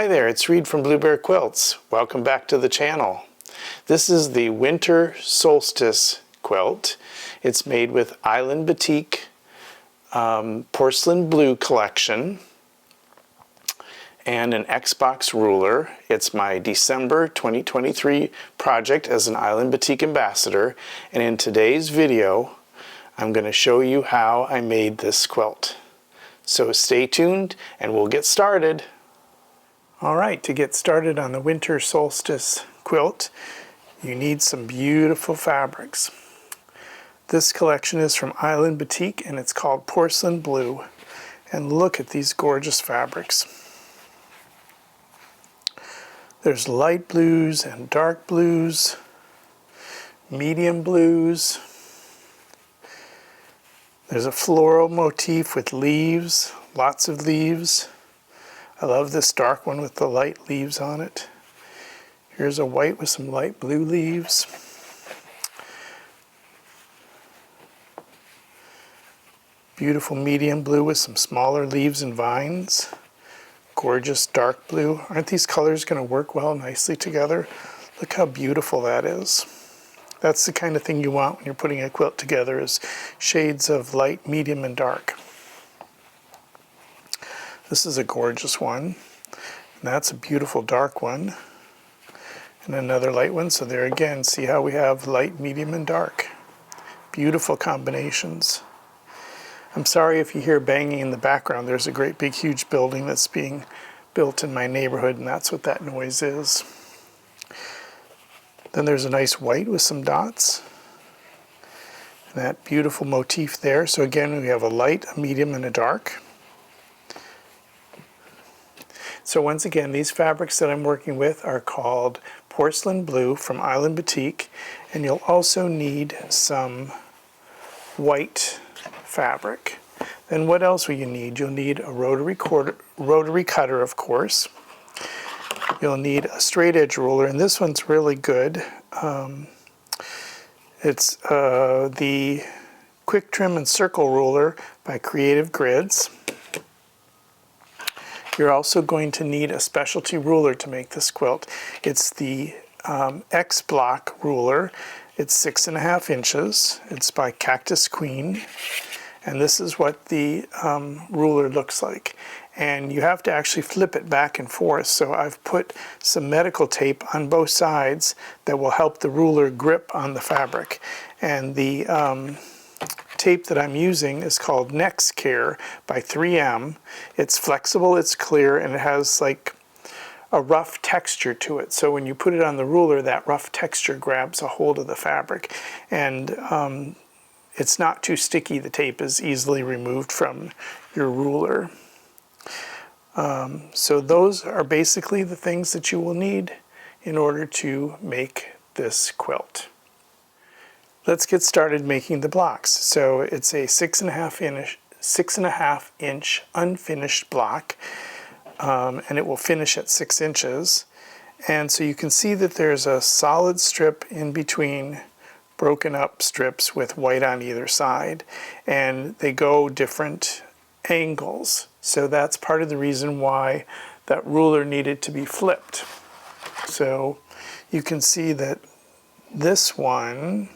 there, it's Reed from Blue Bear Quilts. Welcome back to the channel. This is the Winter Solstice quilt. It's made with Island Batik Porcelain Blue collection and an Xbox ruler. It's my December 2023 project as an Island Batik Ambassador, and in today's video I'm going to show you how I made this quilt. So stay tuned and we'll get started. Alright, to get started on the Winter Solstice quilt, you need some beautiful fabrics. This collection is from Island Batik and it's called Porcelain Blue. And look at these gorgeous fabrics. There's light blues and dark blues, medium blues. There's a floral motif with leaves, lots of leaves. I love this dark one with the light leaves on it. Here's a white with some light blue leaves. Beautiful medium blue with some smaller leaves and vines. Gorgeous dark blue. Aren't these colors going to work well nicely together? Look how beautiful that is. That's the kind of thing you want when you're putting a quilt together, is shades of light, medium, and dark. This is a gorgeous one. And that's a beautiful dark one. And another light one. So there again, see how we have light, medium, and dark. Beautiful combinations. I'm sorry if you hear banging in the background. There's a great big huge building that's being built in my neighborhood, and that's what that noise is. Then there's a nice white with some dots. And that beautiful motif there. So again, we have a light, a medium, and a dark. So once again, these fabrics that I'm working with are called Porcelain Blue from Island Batik, and you'll also need some white fabric. Then what else will you need? You'll need a rotary cutter, of course. You'll need a straight edge ruler, and this one's really good. It's the Quick Trim and Circle ruler by Creative Grids. You're also going to need a specialty ruler to make this quilt. It's the X Block ruler. It's 6.5 inches. It's by Cactus Queen. And this is what the ruler looks like. And you have to actually flip it back and forth. So I've put some medical tape on both sides that will help the ruler grip on the fabric. And the tape that I'm using is called Next Care by 3M. It's flexible, it's clear, and it has like a rough texture to it. So when you put it on the ruler, that rough texture grabs a hold of the fabric. And it's not too sticky. The tape is easily removed from your ruler. So those are basically the things that you will need in order to make this quilt. Let's get started making the blocks. So it's a 6.5 inch unfinished block, and it will finish at 6 inches. And so you can see that there's a solid strip in between broken up strips with white on either side, and they go different angles. So that's part of the reason why that ruler needed to be flipped. So you can see that this one,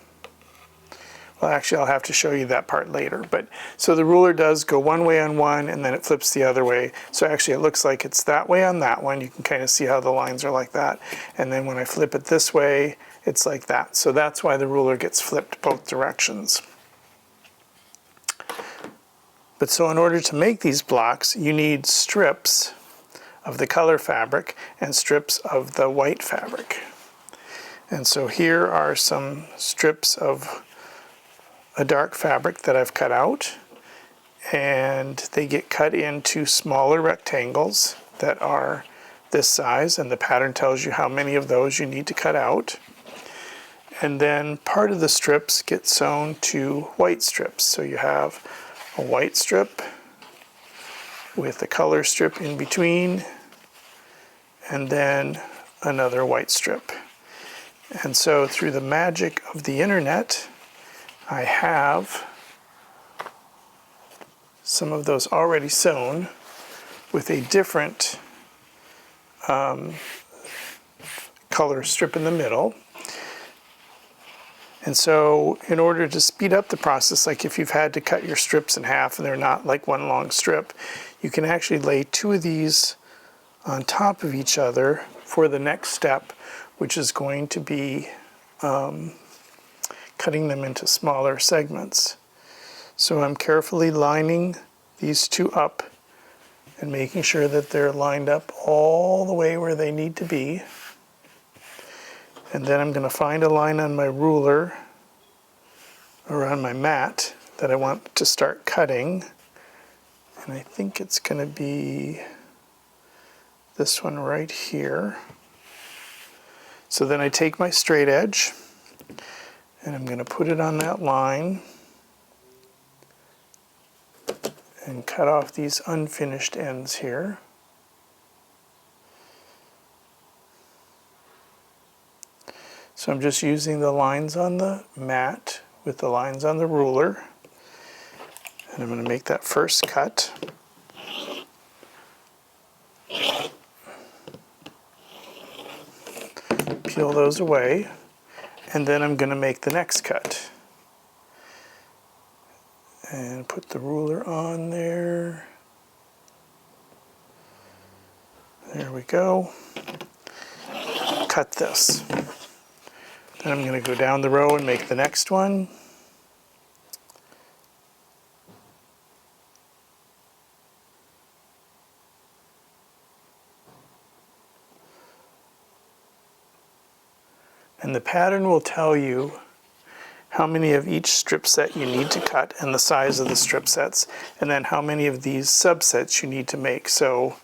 well, actually I'll have to show you that part later, but so the ruler does go one way on one and then it flips the other way. So actually it looks like it's that way on that one. You can kind of see how the lines are like that. And then when I flip it this way, it's like that. So that's why the ruler gets flipped both directions. But so in order to make these blocks, you need strips of the color fabric and strips of the white fabric. And so here are some strips of a dark fabric that I've cut out, and they get cut into smaller rectangles that are this size, and the pattern tells you how many of those you need to cut out. And then part of the strips get sewn to white strips. So you have a white strip with a color strip in between, and then another white strip. And so through the magic of the internet, I have some of those already sewn with a different color strip in the middle. And so in order to speed up the process, like if you've had to cut your strips in half and they're not like one long strip, you can actually lay two of these on top of each other for the next step, which is going to be cutting them into smaller segments. So I'm carefully lining these two up and making sure that they're lined up all the way where they need to be. And then I'm going to find a line on my ruler or on my mat that I want to start cutting. And I think it's going to be this one right here. So then I take my straight edge and I'm going to put it on that line and cut off these unfinished ends here. So I'm just using the lines on the mat with the lines on the ruler. And I'm going to make that first cut. Peel those away. And then I'm going to make the next cut. And put the ruler on there. There we go. Cut this. Then I'm going to go down the row and make the next one. And the pattern will tell you how many of each strip set you need to cut and the size of the strip sets, and then how many of these subsets you need to make. So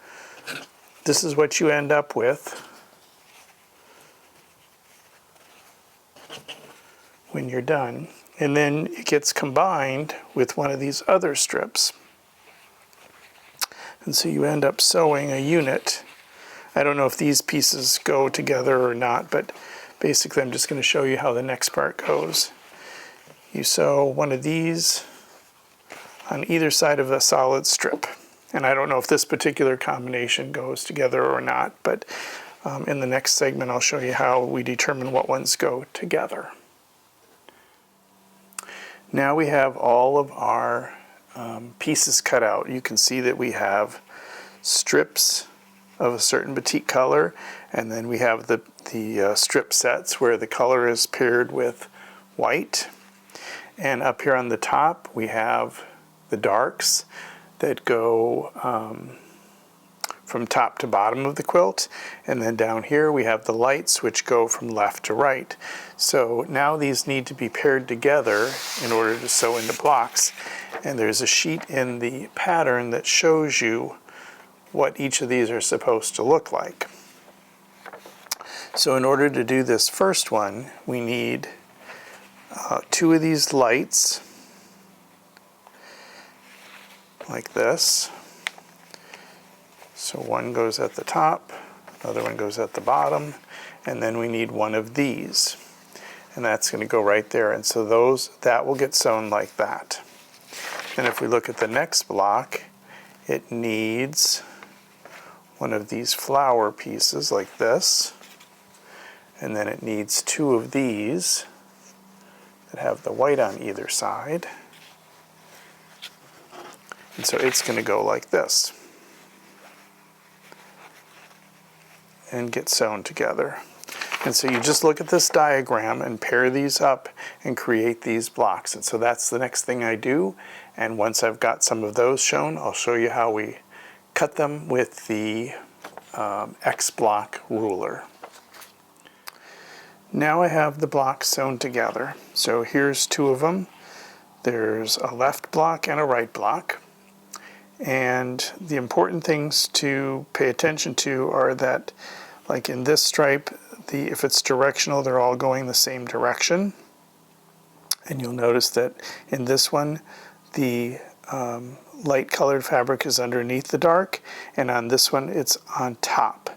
this is what you end up with when you're done. And then it gets combined with one of these other strips. And so you end up sewing a unit. I don't know if these pieces go together or not, but basically I'm just going to show you how the next part goes. You sew one of these on either side of a solid strip. And I don't know if this particular combination goes together or not, but in the next segment I'll show you how we determine what ones go together. Now we have all of our pieces cut out. You can see that we have strips of a certain batik color, and then we have the strip sets where the color is paired with white. And up here on the top we have the darks that go from top to bottom of the quilt, and then down here we have the lights which go from left to right. So now these need to be paired together in order to sew into blocks, and there's a sheet in the pattern that shows you what each of these are supposed to look like. So in order to do this first one, we need two of these lights like this. So one goes at the top, another one goes at the bottom, and then we need one of these. And that's going to go right there. And so that will get sewn like that. And if we look at the next block, it needs one of these flower pieces like this. And then it needs two of these that have the white on either side. And so it's going to go like this and get sewn together. And so you just look at this diagram and pair these up and create these blocks. And so that's the next thing I do. And once I've got some of those shown, I'll show you how we cut them with the X block ruler. Now I have the blocks sewn together. So here's two of them. There's a left block and a right block. And the important things to pay attention to are that, like in this stripe, if it's directional, they're all going the same direction. And you'll notice that in this one, the light colored fabric is underneath the dark, and on this one, it's on top.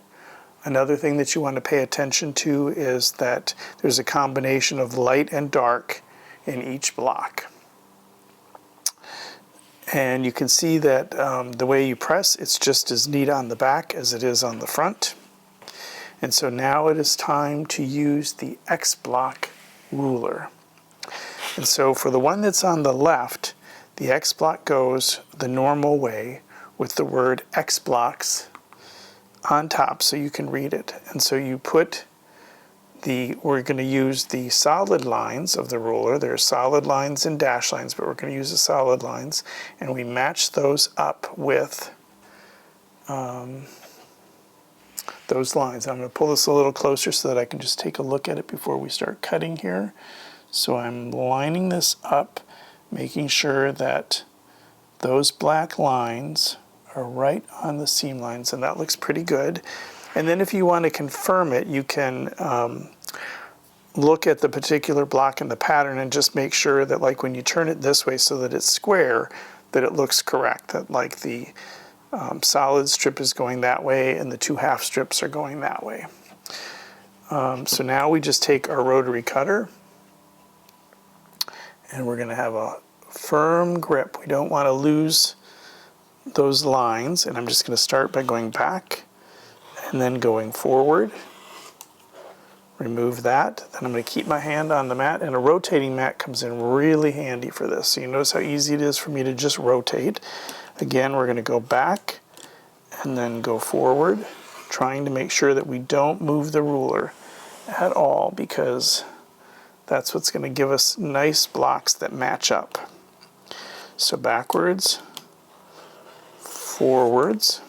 Another thing that you want to pay attention to is that there's a combination of light and dark in each block. And you can see that the way you press, it's just as neat on the back as it is on the front. And so now it is time to use the X block ruler. And so for the one that's on the left, the X block goes the normal way with the word X blocks on top so you can read it. And so you put we're going to use the solid lines of the ruler. There are solid lines and dash lines, but we're going to use the solid lines, and we match those up with those lines. I'm going to pull this a little closer so that I can just take a look at it before we start cutting here. So I'm lining this up, making sure that those black lines are right on the seam lines, and that looks pretty good. And then if you want to confirm it, you can look at the particular block in the pattern and just make sure that, like, when you turn it this way so that it's square, that it looks correct, that like the solid strip is going that way and the two half strips are going that way. So now we just take our rotary cutter and we're going to have a firm grip. We don't want to lose those lines, and I'm just going to start by going back and then going forward. Remove that. Then I'm going to keep my hand on the mat, and a rotating mat comes in really handy for this. So you notice how easy it is for me to just rotate. Again, we're going to go back and then go forward, trying to make sure that we don't move the ruler at all, because that's what's going to give us nice blocks that match up. So backwards, forwards,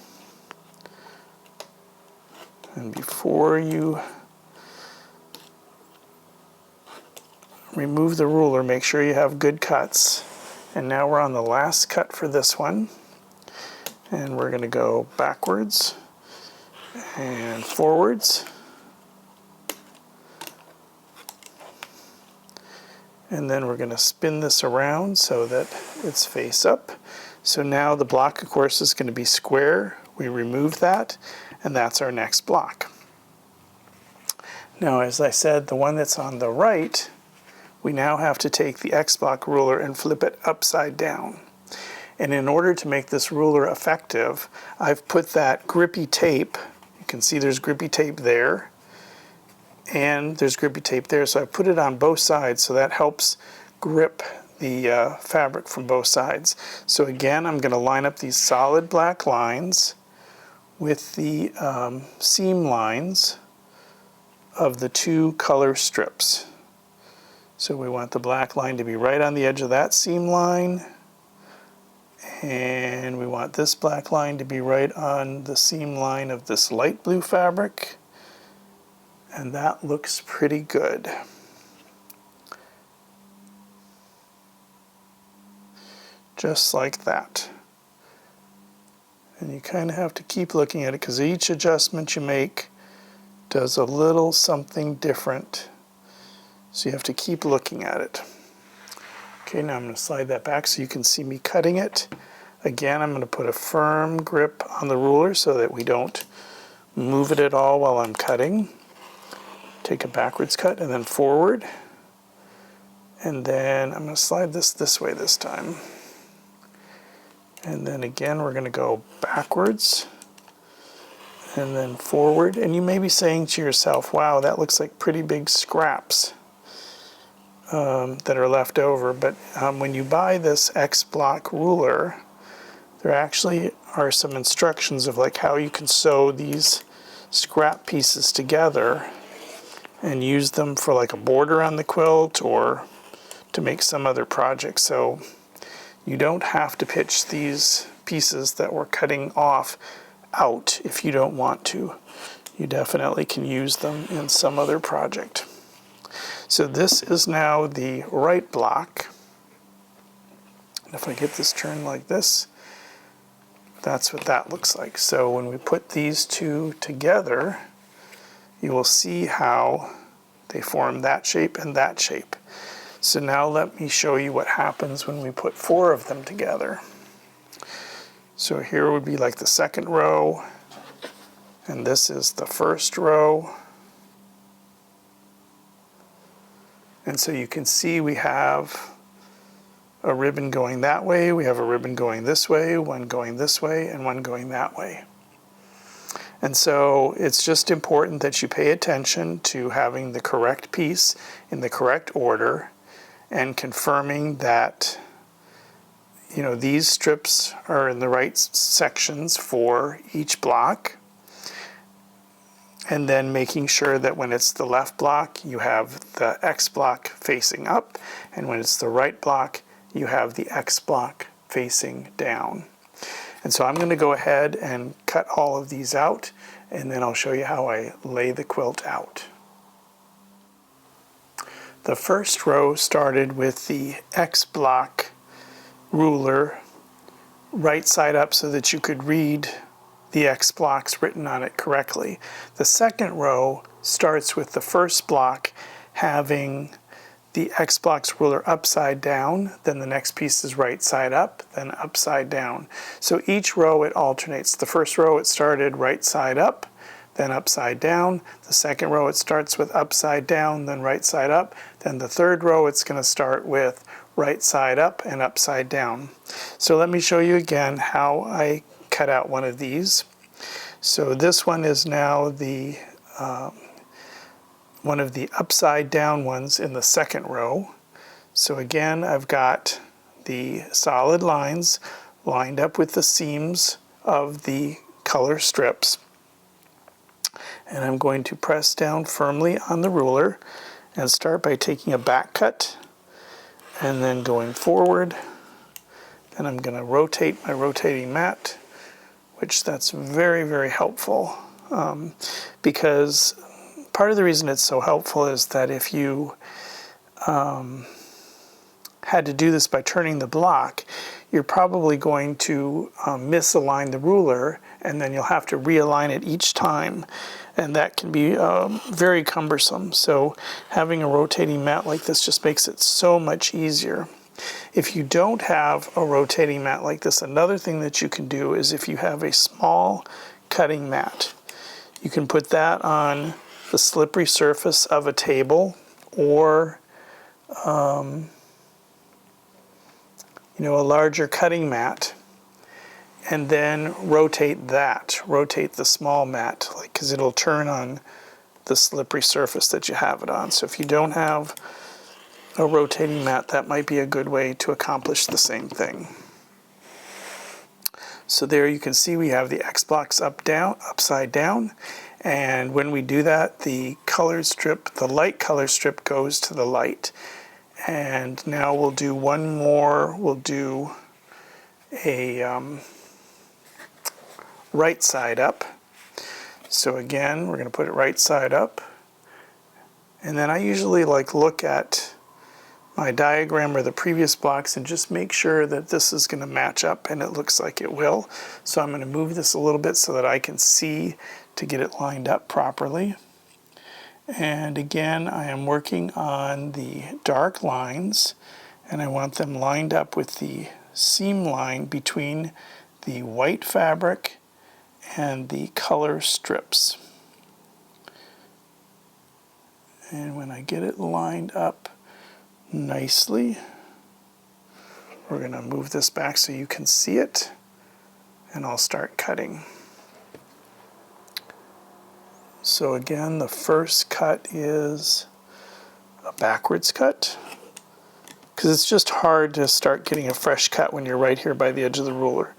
and before you remove the ruler, make sure you have good cuts. And now we're on the last cut for this one, and we're going to go backwards and forwards, and then we're going to spin this around so that it's face up. So now the block, of course, is going to be square. We remove that, and that's our next block. Now, as I said, the one that's on the right, we now have to take the X block ruler and flip it upside down. And in order to make this ruler effective, I've put that grippy tape. You can see there's grippy tape there, and there's grippy tape there. So I put it on both sides, so that helps grip the fabric from both sides. So again, I'm going to line up these solid black lines with the seam lines of the two color strips. So we want the black line to be right on the edge of that seam line, and we want this black line to be right on the seam line of this light blue fabric, and that looks pretty good. Just like that. And you kind of have to keep looking at it, because each adjustment you make does a little something different. So you have to keep looking at it. Okay, now I'm going to slide that back so you can see me cutting it. Again, I'm going to put a firm grip on the ruler so that we don't move it at all while I'm cutting. Take a backwards cut and then forward. And then I'm going to slide this way this time. And then again, we're going to go backwards and then forward. And you may be saying to yourself, wow, that looks like pretty big scraps that are left over. But when you buy this X block ruler, there actually are some instructions of like how you can sew these scrap pieces together and use them for like a border on the quilt or to make some other project. So you don't have to pitch these pieces that we're cutting off out if you don't want to. You definitely can use them in some other project. So this is now the right block. If I get this turned like this, that's what that looks like. So when we put these two together, you will see how they form that shape and that shape. So now let me show you what happens when we put 4 of them together. So here would be like the second row, and this is the first row. And so you can see we have a ribbon going that way, we have a ribbon going this way, one going this way, and one going that way. And so it's just important that you pay attention to having the correct piece in the correct order and confirming that these strips are in the right sections for each block, and then making sure that when it's the left block you have the X block facing up, and when it's the right block you have the X block facing down. And so I'm going to go ahead and cut all of these out, and then I'll show you how I lay the quilt out. The first row started with the X block ruler right side up so that you could read the X blocks written on it correctly. The second row starts with the first block having the X blocks ruler upside down, then the next piece is right side up, then upside down. So each row it alternates. The first row it started right side up, then upside down. The second row it starts with upside down, then right side up. Then the third row it's going to start with right side up and upside down. So let me show you again how I cut out one of these. So this one is now the one of the upside down ones in the second row. So again, I've got the solid lines lined up with the seams of the color strips. And I'm going to press down firmly on the ruler and start by taking a back cut and then going forward. Then I'm going to rotate my rotating mat, which that's very, very helpful because part of the reason it's so helpful is that if you had to do this by turning the block, you're probably going to misalign the ruler, and then you'll have to realign it each time, and that can be very cumbersome. So having a rotating mat like this just makes it so much easier. If you don't have a rotating mat like this, another thing that you can do is if you have a small cutting mat, you can put that on the slippery surface of a table or a larger cutting mat, and then rotate the small mat, because it'll turn on the slippery surface that you have it on. So if you don't have a rotating mat, that might be a good way to accomplish the same thing. So there you can see we have the X blocks upside down, and when we do that, the colored strip, the light color strip, goes to the light. And now we'll do one more. We'll do a right side up. So again, we're going to put it right side up. And then I usually look at my diagram or the previous blocks and just make sure that this is going to match up, and it looks like it will. So I'm going to move this a little bit so that I can see to get it lined up properly. And again, I am working on the dark lines, and I want them lined up with the seam line between the white fabric and the color strips. And when I get it lined up nicely, we're going to move this back so you can see it, and I'll start cutting. So again, the first cut is a backwards cut, because it's just hard to start getting a fresh cut when you're right here by the edge of the ruler.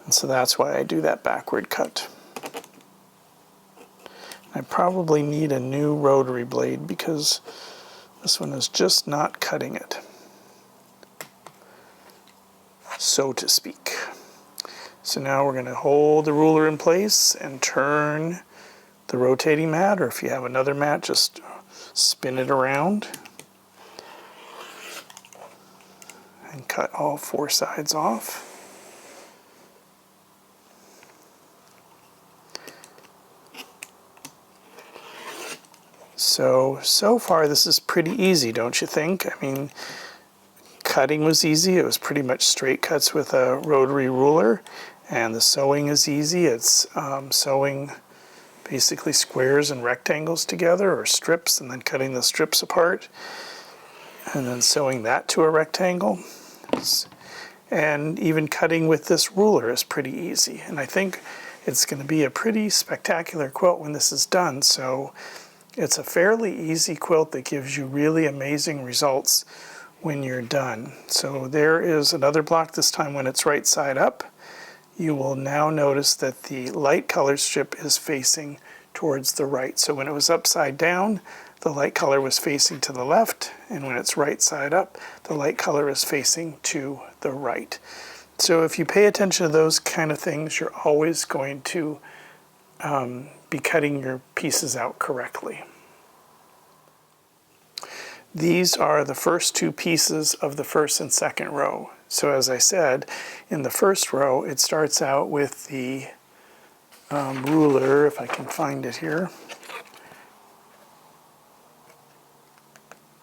And so that's why I do that backward cut. I probably need a new rotary blade because this one is just not cutting it, so to speak. So now we're going to hold the ruler in place and turn the rotating mat, or if you have another mat, just spin it around and cut all four sides off. So far this is pretty easy, don't you think? I mean, cutting was easy. It was pretty much straight cuts with a rotary ruler, and the sewing is easy. It's sewing basically squares and rectangles together, or strips, and then cutting the strips apart and then sewing that to a rectangle. And even cutting with this ruler is pretty easy. And I think it's going to be a pretty spectacular quilt when this is done. So it's a fairly easy quilt that gives you really amazing results when you're done. So there is another block, this time when it's right side up. You will now notice that the light color strip is facing towards the right. So when it was upside down, the light color was facing to the left, and when it's right side up, the light color is facing to the right. So if you pay attention to those kind of things, you're always going to be cutting your pieces out correctly. These are the first two pieces of the first and second row. So as I said, in the first row, it starts out with the ruler, if I can find it here,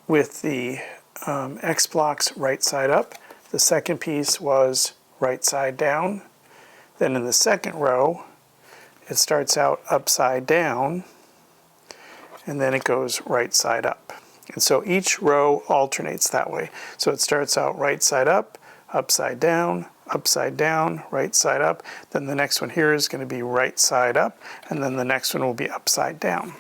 with the X blocks right side up. The second piece was right side down. Then in the second row, it starts out upside down, and then it goes right side up. And so each row alternates that way. So it starts out right side up, upside down, right side up. Then the next one here is going to be right side up, and then the next one will be upside down.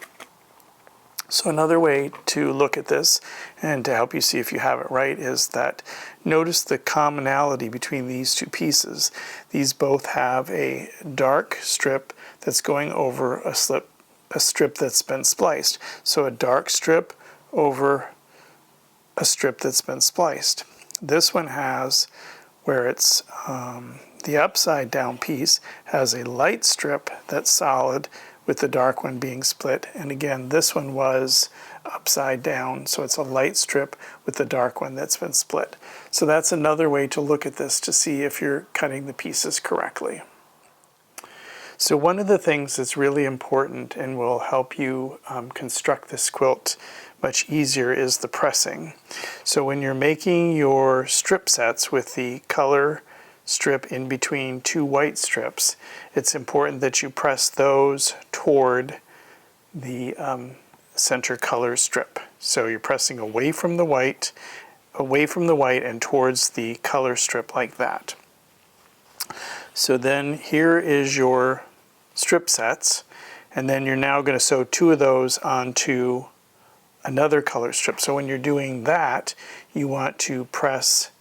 So another way to look at this, and to help you see if you have it right, is that notice the commonality between these two pieces. These both have a dark strip that's going over a strip that's been spliced. So a dark strip over a strip that's been spliced. This one has, where it's the upside down piece, has a light strip that's solid with the dark one being split. And again, this one was upside down, so it's a light strip with the dark one that's been split. So that's another way to look at this to see if you're cutting the pieces correctly. So one of the things that's really important and will help you construct this quilt much easier is the pressing. So when you're making your strip sets with the color strip in between two white strips, it's important that you press those toward the center color strip. So you're pressing away from the white and towards the color strip like that. So then here is your strip sets, and then you're now going to sew two of those onto another color strip. So when you're doing that, you want to press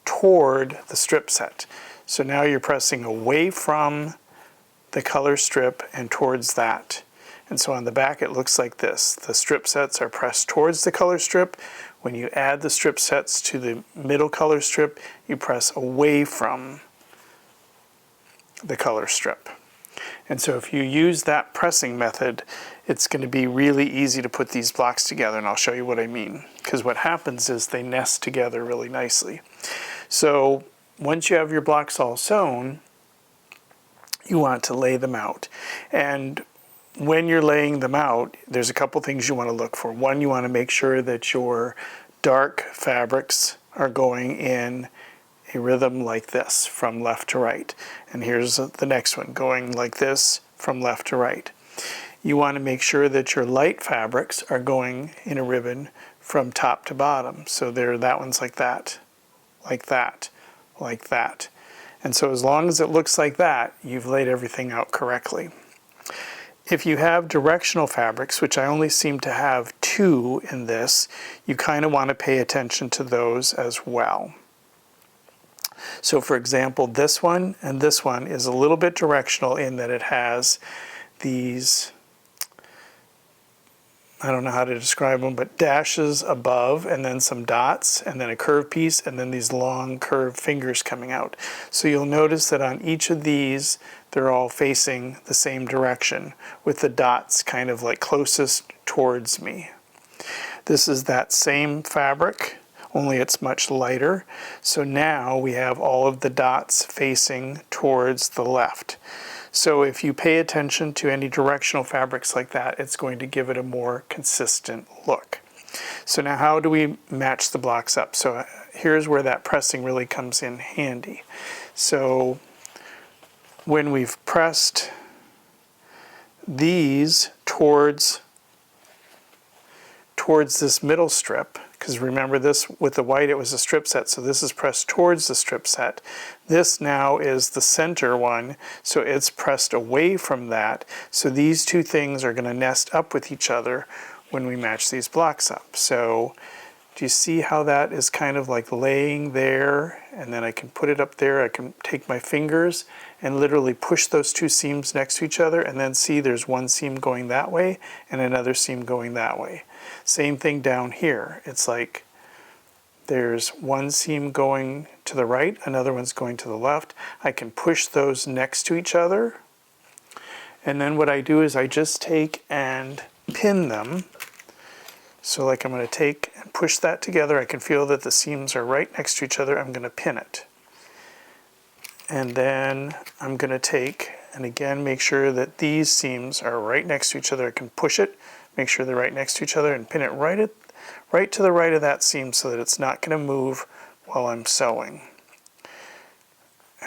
toward the strip set. So now you're pressing away from the color strip and towards that. And so on the back it looks like this. The strip sets are pressed towards the color strip. When you add the strip sets to the middle color strip, you press away from the color strip. And so if you use that pressing method, it's going to be really easy to put these blocks together, and I'll show you what I mean. Because what happens is they nest together really nicely. So once you have your blocks all sewn, you want to lay them out. And when you're laying them out, there's a couple things you want to look for. One, you want to make sure that your dark fabrics are going in a rhythm like this, from left to right. And here's the next one, going like this, from left to right. You want to make sure that your light fabrics are going in a ribbon from top to bottom. So that one's like that, like that, like that. And so as long as it looks like that, you've laid everything out correctly. If you have directional fabrics, which I only seem to have two in this, you kind of want to pay attention to those as well. So for example, this one and this one is a little bit directional in that it has these, I don't know how to describe them, but dashes above and then some dots and then a curved piece and then these long curved fingers coming out. So you'll notice that on each of these, they're all facing the same direction with the dots kind of like closest towards me. This is that same fabric, only it's much lighter. So now we have all of the dots facing towards the left. So if you pay attention to any directional fabrics like that, it's going to give it a more consistent look. So now how do we match the blocks up? So here's where that pressing really comes in handy. So when we've pressed these towards this middle strip, because remember this with the white it was a strip set, so this is pressed towards the strip set. This now is the center one, so it's pressed away from that. So these two things are going to nest up with each other when we match these blocks up. So do you see how that is kind of like laying there, and then I can put it up there. I can take my fingers and literally push those two seams next to each other, and then see there's one seam going that way and another seam going that way. Same thing down here. It's like there's one seam going to the right, another one's going to the left. I can push those next to each other, and then what I do is I just take and pin them. So like I'm going to take and push that together. I can feel that the seams are right next to each other. I'm going to pin it. And then I'm going to take, and again, make sure that these seams are right next to each other. I can push it, make sure they're right next to each other, and pin it right to the right of that seam so that it's not going to move while I'm sewing.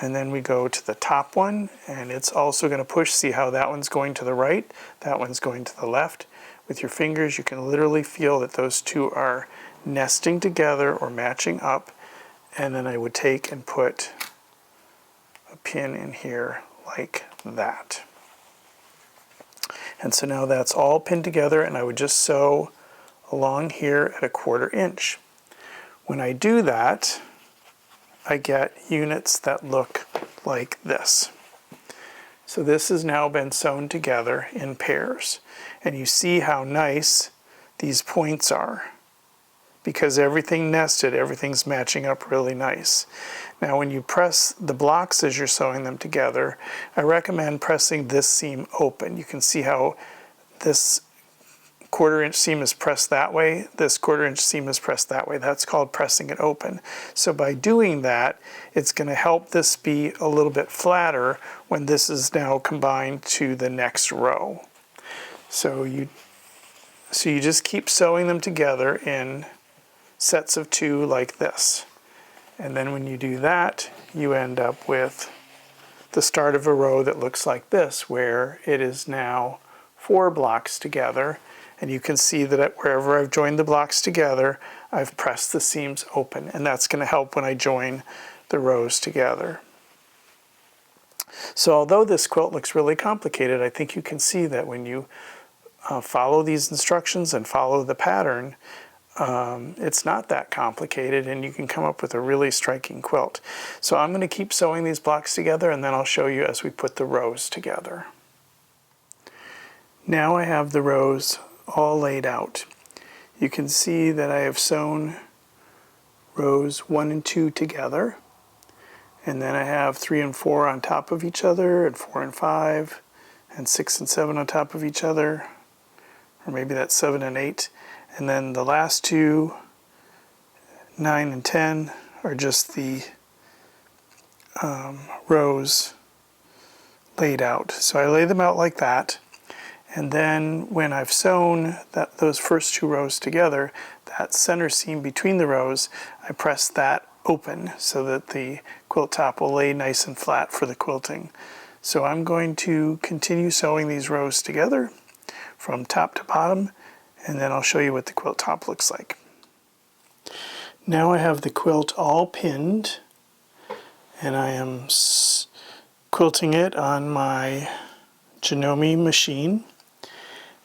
And then we go to the top one, and it's also going to push. See how that one's going to the right, that one's going to the left. With your fingers, you can literally feel that those two are nesting together or matching up. And then I would take and put a pin in here like that. And so now that's all pinned together, and I would just sew along here at 1/4 inch. When I do that, I get units that look like this. So this has now been sewn together in pairs. And you see how nice these points are. Because everything nested, everything's matching up really nice. Now when you press the blocks as you're sewing them together, I recommend pressing this seam open. You can see how this 1/4 inch seam is pressed that way, this 1/4 inch seam is pressed that way. That's called pressing it open. So by doing that, it's going to help this be a little bit flatter when this is now combined to the next row. So you just keep sewing them together in sets of 2 like this. And then when you do that, you end up with the start of a row that looks like this, where it is now 4 blocks together. And you can see that wherever I've joined the blocks together, I've pressed the seams open. And that's going to help when I join the rows together. So although this quilt looks really complicated, I think you can see that when you follow these instructions and follow the pattern, it's not that complicated, and you can come up with a really striking quilt. So I'm going to keep sewing these blocks together, and then I'll show you as we put the rows together. Now I have the rows all laid out. You can see that I have sewn rows 1 and 2 together, and then I have 3 and 4 on top of each other, and 4 and 5, and 6 and 7 on top of each other, or maybe that's 7 and 8, and then the last 2, 9 and 10, are just the rows laid out. So I lay them out like that. And then when I've sewn those first 2 rows together, that center seam between the rows, I press that open so that the quilt top will lay nice and flat for the quilting. So I'm going to continue sewing these rows together from top to bottom, and then I'll show you what the quilt top looks like. Now I have the quilt all pinned, and I am quilting it on my Janome machine.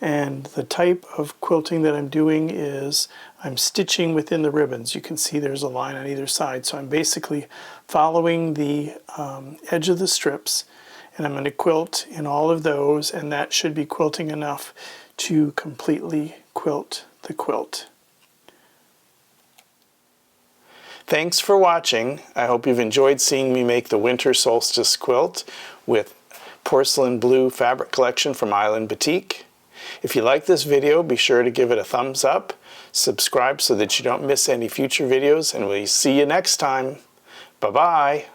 And the type of quilting that I'm doing is I'm stitching within the ribbons. You can see there's a line on either side. So I'm basically following the edge of the strips, and I'm going to quilt in all of those, and that should be quilting enough to completely quilt the quilt. Thanks for watching. I hope you've enjoyed seeing me make the Winter Solstice quilt with Porcelain Blue fabric collection from Island Batik. If you like this video, be sure to give it a thumbs up, subscribe so that you don't miss any future videos, and we'll see you next time. Bye-bye.